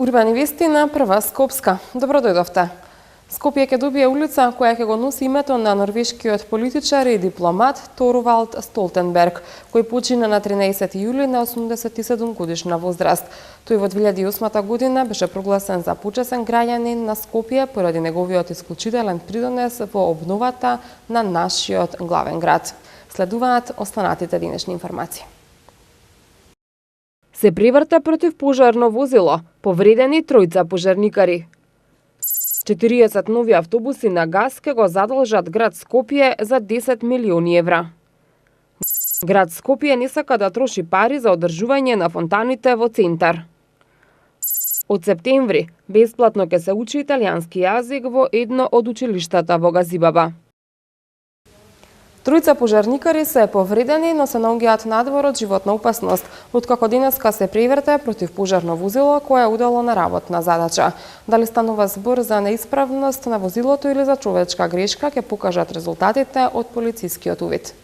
Урбани вести на Прва Скопска. Добро дојдовте. Скопје ќе добие улица која ќе го носи името на норвешкиот политичар и дипломат Торвалд Столтенберг, кој почина на 13 јули на 87 годишна возраст. Тој во 2008 година беше прогласен за почесен граѓанин на Скопје поради неговиот исклучителен придонес во обновата на нашиот главен град. Следуваат останатите денешни информации. Се преврте против пожарно возило, повредени тројца пожарникари. 40 нови автобуси на газ ке го задолжат град Скопје за 10 милиони евра. Град Скопје не сака да троши пари за одржување на фонтаните во центар. Од септември бесплатно ке се учи италијански јазик во едно од училиштата во Газибаба. Тројца пожарникари се повредени, но се наоѓаат надвор од животна опасност, откако денеска се преврте против пожарно возило кое е удало на работна задача. Дали станува збор за неисправност на возилото или за човечка грешка, ќе покажат резултатите од полицискиот увид.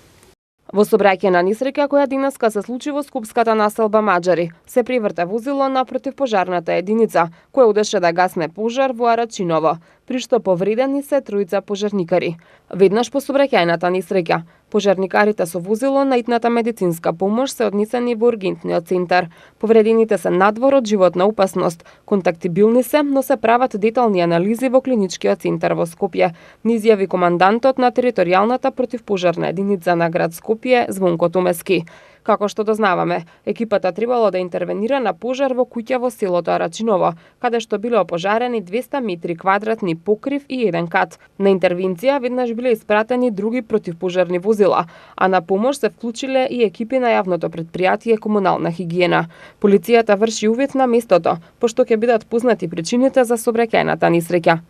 Во сообраќајна несреќа која денеска се случи во скопската населба Маџари, се преврте возило на противпожарната единица, која одеше да гасне пожар во Арачиново, при што повредени се тројца пожарникари. Веднаш по сообраќајната несреќа, пожарникарите со возило на итната медицинска помош се однесени во ургентниот центар. Повредените се надвор од животна опасност, контактибилни се, но се прават детални анализи во клиничкиот центар во Скопје, ни изјави командантот на територијалната противпожарна единица на град Скопје Звонко Томески. Како што дознаваме, екипата требало да интервенира на пожар во куќа во селото Арачиново, каде што биле опожарени 200 метри квадратни покрив и еден кат. На интервенција веднаш биле испратени други противпожарни возила, а на помош се вклучиле и екипи на јавното претпријатие Комунална хигиена. Полицијата врши увид на местото, пошто ќе бидат познати причините за сообраќајната несреќа.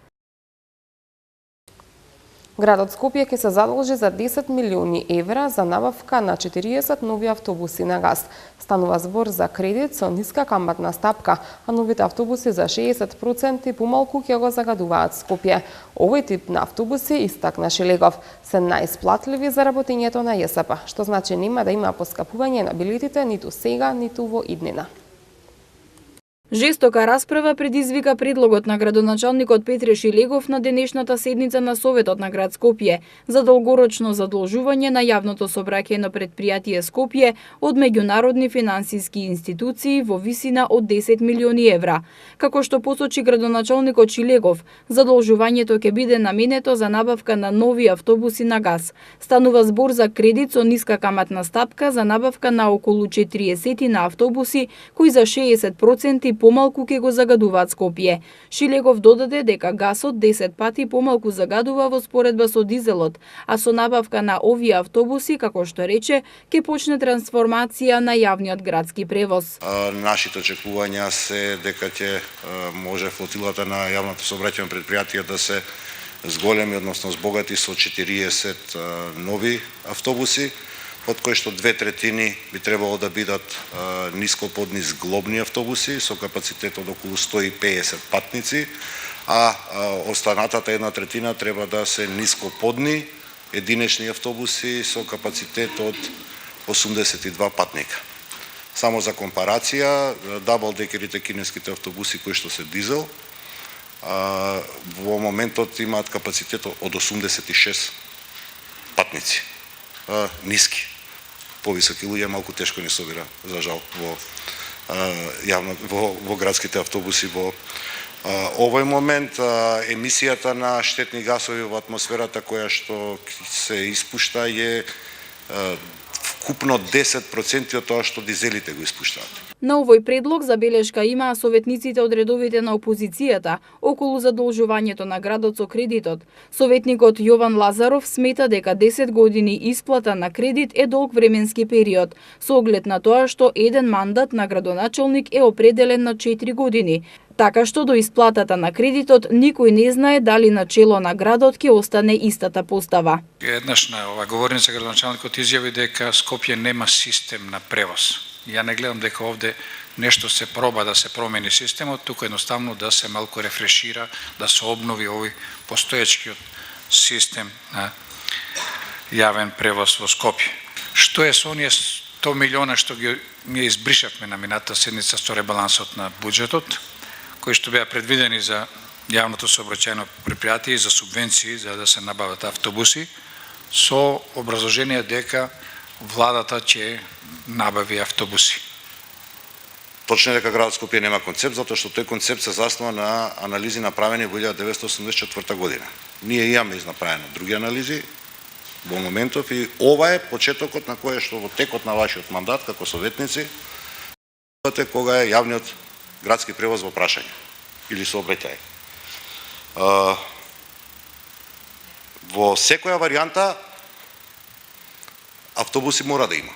Градот Скопје ќе се задолжи за 10 милиони евра за набавка на 40 нови автобуси на газ. Станува збор за кредит со ниска каматна стапка, а новите автобуси за 60% помалку ќе го загадуваат Скопје. Овој тип на автобуси, истакна Шелегов, се најисплатливи за работењето на ЈСП, што значи нема да има поскапување на билетите ниту сега, ниту во иднина. Жестока расправа предизвика предлогот на градоначалникот Петре Шилегов на денешната седница на Советот на град Скопје за долгорочно задолжување на јавното сообраќајно претпријатие Скопје од меѓународни финансиски институции во висина од 10 милиони евра. Како што посочи градоначалникот Шилегов, задолжувањето ќе биде наменето за набавка на нови автобуси на газ. Станува збор за кредит со ниска каматна стапка за набавка на околу 40 на автобуси кои за 60% помалку ќе го загадуваат Скопје. Шилегов додаде дека гасот 10 пати помалку загадува во споредба со дизелот, а со набавка на овие автобуси, како што рече, ќе почне трансформација на јавниот градски превоз. Нашите очекувања се дека ќе може флотилата на јавното сообраќајно претпријатие да се зголеми, односно збогати со 40 нови автобуси, од кои што 2/3 би требало да бидат нископодни зглобни автобуси со капацитет од околу 150 патници, а останатата 1/3 треба да се нископодни единечни автобуси со капацитет од 82 патника. Само за компарација, даблдекерите кинеските автобуси кои што се дизел, во моментот имаат капацитет од 86 патници. Ниски. Повисоки луѓе малку тешко не собира, за жал, во градските автобуси. Во овој момент емисијата на штетни гасови во атмосферата која што се испушта е вкупно 10% од тоа што дизелите го испуштаат. На овој предлог забелешка имаа советниците од редовите на опозицијата околу задолжувањето на градот со кредитот. Советникот Јован Лазаров смета дека 10 години исплата на кредит е долг временски период, со оглед на тоа што еден мандат на градоначалник е определен на 4 години. Така што до исплатата на кредитот никој не знае дали на чело на градот ќе остане истата постава. Еднаш на ова говорница градоначалникот изјави дека Скопје нема систем на превоз. Ја не гледам дека овде нешто се проба да се промени системот, туку едноставно да се малку рефрешира, да се обнови овој постоечкиот систем на јавен превоз во Скопје. Што е со оние 100 милиона што ги избришавме на минатата седница со ребалансот на буџетот, кои што беа предвидени за јавното сообраќајно предпријатие и за субвенции за да се набават автобуси, со образложение дека владата ќе набави автобуси. Точно е дека градот Скопје нема концепт, затоа што тој концепт се заснова на анализи направени во 1984 година. Ние имаме изнаправено други анализи во моментов и ова е почетокот на кое што во текот на вашиот мандат како советници кога е јавниот градски превоз во прашање или сообраќај. Во секоја варијанта автобуси мора да има.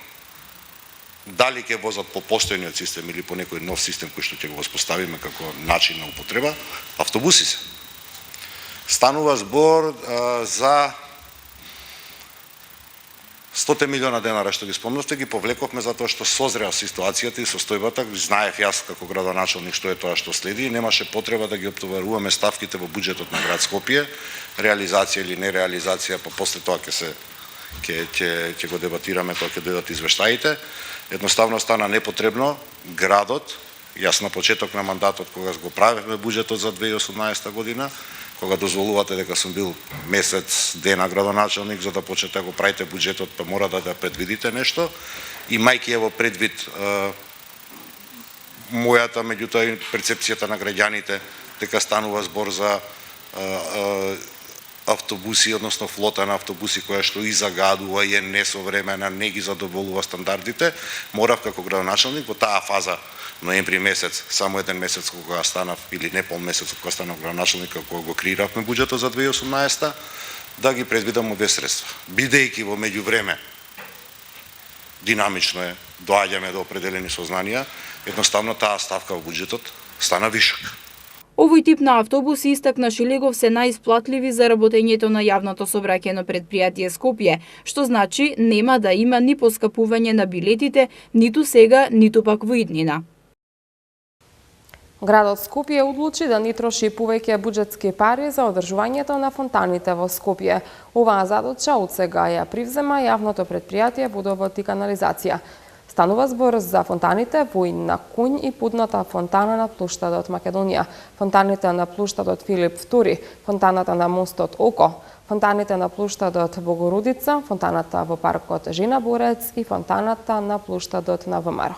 Дали ќе возат по постојниот систем или по некој нов систем кој што ќе го воспоставиме како начин на употреба, автобуси се. Станува збор за 100 милиона денара што ги спомнавте, ги повлековме затоа што созреа ситуацијата и состојбата, знаев јас како градоначалник што е тоа што следи и немаше потреба да ги оптоваруваме ставките во буџетот на град Скопје, реализација или нереализација, па после тоа ќе го дебатираме кога ќе дојдат извештаите. Едноставно стана непотребно градот, јас на почеток на мандатот кога го правевме буџетот за 2018 година, кога дозволувате дека сум бил месец дена градоначалник за да почнете да го правите буџетот, па мора да предвидите нешто, имајќи во предвид мојата, меѓутоа и перцепцијата на граѓаните дека станува збор за автобуси, односно флота на автобуси која што и загадува и е несовремена, не ги задоволува стандардите, морав како градоначалник во таа фаза ноември месец, само еден месец кога станав, или не пол месец кога станав градоначалник, кога го креиравме буџетот за 2018, да ги предвидам овие средства. Бидејќи во меѓувреме динамично е, доаѓаме до определени сознанија, едноставно таа ставка во буџетот стана вишок. Овој тип на автобуси, истакна Шилегов, се најисплатливи за работењето на јавното сообраќајно предпријатие Скопје, што значи нема да има ни поскапување на билетите, ниту сега, ниту пак во иднина. Градот Скопје одлучи да не троши повеќе буџетски пари за одржувањето на фонтаните во Скопје. Оваа задача од сега ја привзема јавното предпријатие Водовод и канализација. Станува збор за фонтаните Воин на Кунј и подната фонтана на плоштадот Македонија, фонтаните на плоштадот Филип II, фонтаната на мостот Око, фонтаните на плоштадот Богородица, фонтаната во паркот Жена Борец и фонтаната на плоштадот на ВМРО.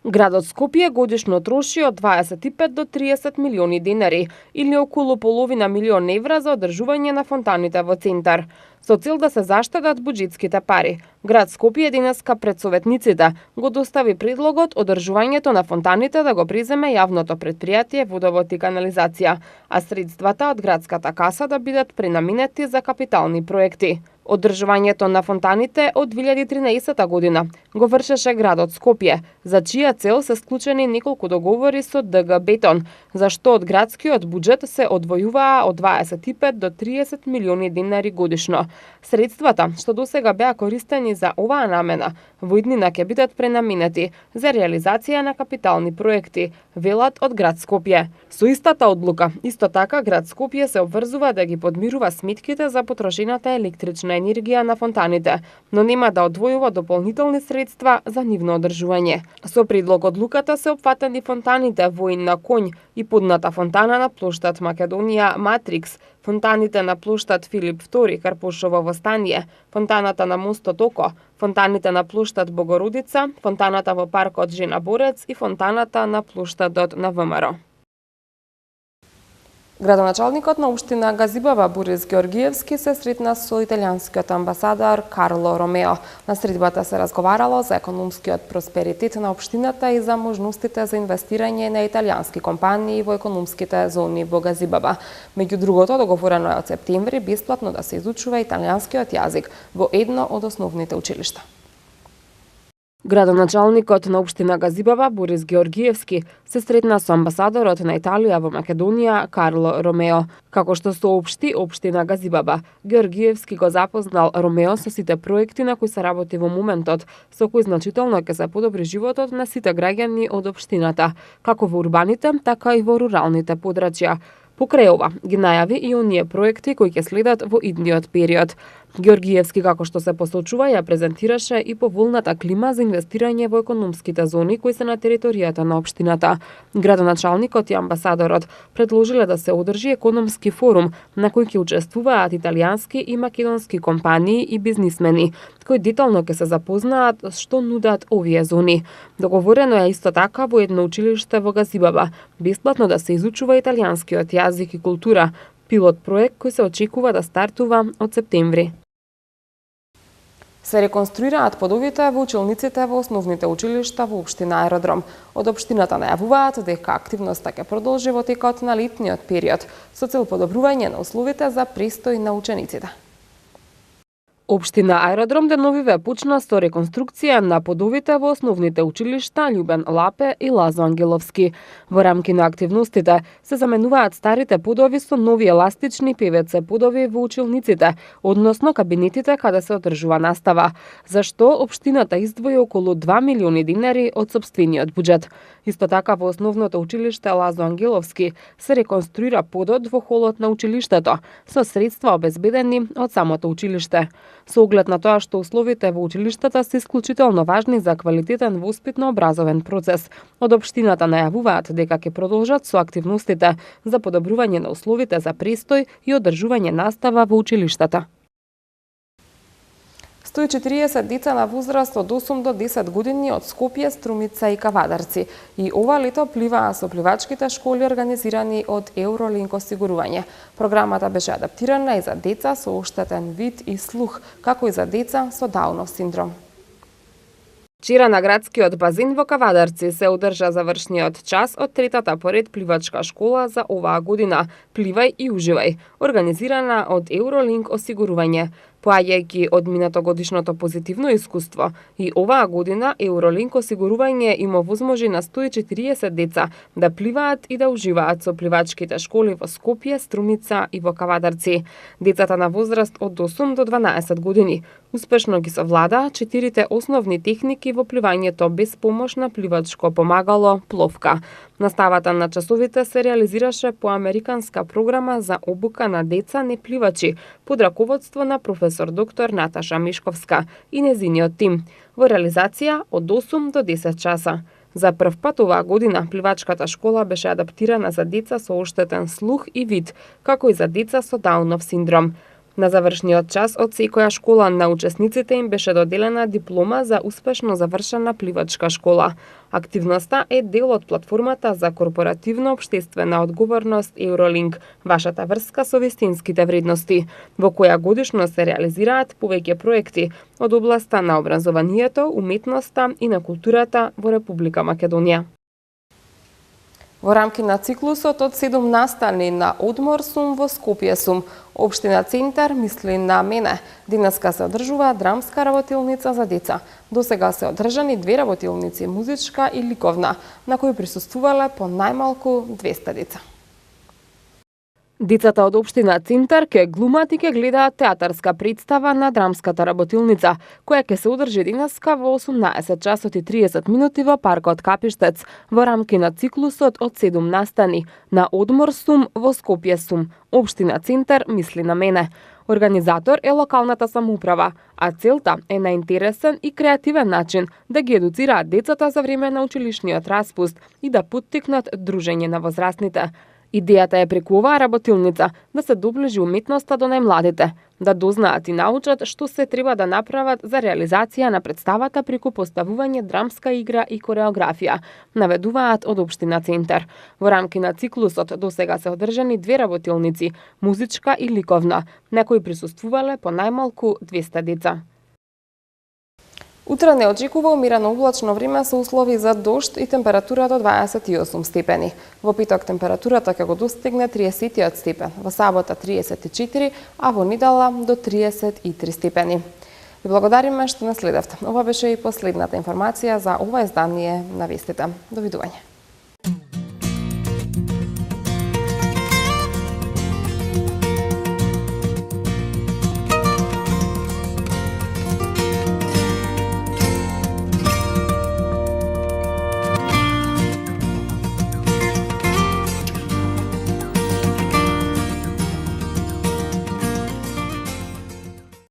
Градот Скопје годишно троши од 25 до 30 милиони денари или околу половина милион евра за одржување на фонтаните во центар. Со цел да се заштедат буџетските пари, град Скопје денеска пред советниците го достави предлогот одржувањето на фонтаните да го преземе јавното предпријатие Водовод и канализација, а средствата од градската каса да бидат пренаменети за капитални проекти. Одржувањето на фонтаните од 2013 година го вршеше градот Скопје, за чија цел се склучени неколку договори со ДГ Бетон, за што од градскиот буџет се одвојуваа од 25 до 30 милиони денари годишно. Средствата што досега беа користени за оваа намена, во иднина ќе бидат пренаменети за реализација на капитални проекти, велат од град Скопје. Со истата одлука, исто така град Скопје се обврзува да ги подмирува сметките за потрошената електрична енергија на фонтаните, но нема да одвојува дополнителни средства за нивно одржување. Со предлог одлуката се опфатени фонтаните Воин на Конј и подната фонтана на плоштад Македонија Матрикс, фонтаните на плоштад Филип II Карпушово восстание, фонтаната на мостот Око, фонтаните на плоштад Богородица, фонтаната во паркот Жена Борец и фонтаната на плоштадот на ВМРО. Градоначалникот на општина Газибава Борис Георгиевски се сретна со италијанскиот амбасадор Карло Ромео. На средбата се разговарало за економскиот просперитет на општината и за можностите за инвестирање на италијански компании во економските зони во Газибава. Меѓу другото, договорено е од септември бесплатно да се изучува италијанскиот јазик во едно од основните училишта. Градоначалникот на општина Газибава Борис Георгиевски се сретна со амбасадорот на Италија во Македонија Карло Ромео. Како што соопшти општина Газибава, Георгиевски го запознал Ромео со сите проекти на кои се работи во моментот, со кои значително ќе се подобри животот на сите граѓани од општината, како во урбаните, така и во руралните подрачја. Покрај ова, ги најави и оние проекти кои ќе следат во идниот период. Георгиевски, како што се посочува, ја презентираше и поволната клима за инвестирање во економските зони кои се на територијата на општината. Градоначалникот и амбасадорот предложиле да се одржи економски форум на кој ќе учествуваат италијански и македонски компании и бизнисмени, кои детално ќе се запознаат што нудат овие зони. Договорено е исто така во едно училиште во Газибаба бесплатно да се изучува италијанскиот јазик и култура, пилот проект кој се очекува да стартува од септември. Се реконструираат подовите во училниците во основните училишта во општина Аеродром. Од општината најавуваат дека активноста ќе продолжи во текот на летниот период со цел подобрување на условите за престој на учениците. Општина Аеродром деновиве почна со реконструкција на подовите во основните училишта Љубен Лапе и Лазо Ангеловски. Во рамки на активностите се заменуваат старите подови со нови еластични ПВЦ подови во училниците, односно кабинетите каде се одржува настава, за што општината издвои околу 2 милиони динари од сопствениот буџет. Исто така во основното училиште Лазо Ангеловски се реконструира подот во холот на училиштето со средства обезбедени од самото училиште. Со оглед на тоа што условите во училиштата се исклучително важни за квалитетен воспитно-образовен процес, од општината најавуваат дека ќе продолжат со активностите за подобрување на условите за престој и одржување настава во училиштата. 140 деца на возраст од 8 до 10 години од Скопје, Струмица и Кавадарци и ова лето пливаа со пливачките школи организирани од Евролинк осигурување. Програмата беше адаптирана и за деца со оштетен вид и слух, како и за деца со Даунов синдром. Вчера на градскиот базин во Кавадарци се одржа завршниот час од третата поред пливачка школа за оваа година "Пливај и уживај", организирана од Евролинк осигурување. Поаѓајќи од минатогодишното позитивно искуство, и оваа година Евролинк осигурување им овозможи на 140 деца да пливаат и да уживаат со пливачките школи во Скопје, Струмица и во Кавадарци. Децата на возраст од 8 до 12 години успешно ги совлада 4 основни техники во пливањето без помош на пливачко помагало пловка. Наставата на часовите се реализираше по американска програма за обука на деца непливачи под раководство на професор доктор Наташа Мишковска и незиниот тим, во реализација од 8 до 10 часа. За прв пат оваа година пливачката школа беше адаптирана за деца со оштетен слух и вид, како и за деца со Даунов синдром. На завршниот час од секоја школа на учесниците им беше доделена диплома за успешно завршена пливачка школа. Активноста е дел од платформата за корпоративна општествена одговорност Евролинк, вашата врска со вистинските вредности, во која годишно се реализираат повеќе проекти од областа на образованието, уметноста и на културата во Република Македонија. Во рамки на циклусот од 7 настани на одмор сум во Скопје сум, општина Центар мисли на мене. Денеска се одржува драмска работилница за деца. Досега се одржани 2 работилници, музичка и ликовна, на кои присуствувале по најмалку 200 деца. Децата од општина Центар ќе глумат и ќе гледаат театарска представа на драмската работилница, која ќе се одржи денеска во 18 часот и 30 минути во паркот Капиштец, во рамки на циклусот од 7 настани на одмор сум во Скопје сум. Општина Центар мисли на мене. Организатор е локалната самоуправа, а целта е на интересен и креативен начин да ги едуцираат децата за време на училишниот распуст и да поттикнат дружење на возрастните. Идејата е преку оваа работилница да се доближи уметноста до најмладите, да дознаат и научат што се треба да направат за реализација на представата преку поставување драмска игра и кореографија, наведуваат од општина Центар. Во рамки на циклусот досега се одржани 2 работилници, музичка и ликовна, на кои присуствувале по најмалку 200 деца. Утре не очекува умирено облачно време со услови за дожд и температура до 28 степени. Во петок температурата ќе го достигне 30 степен, во сабота 34, а во недела до 33 степени. Ви благодариме што нас следевте. Ова беше и последната информација за ова издание на вестите. Довидување.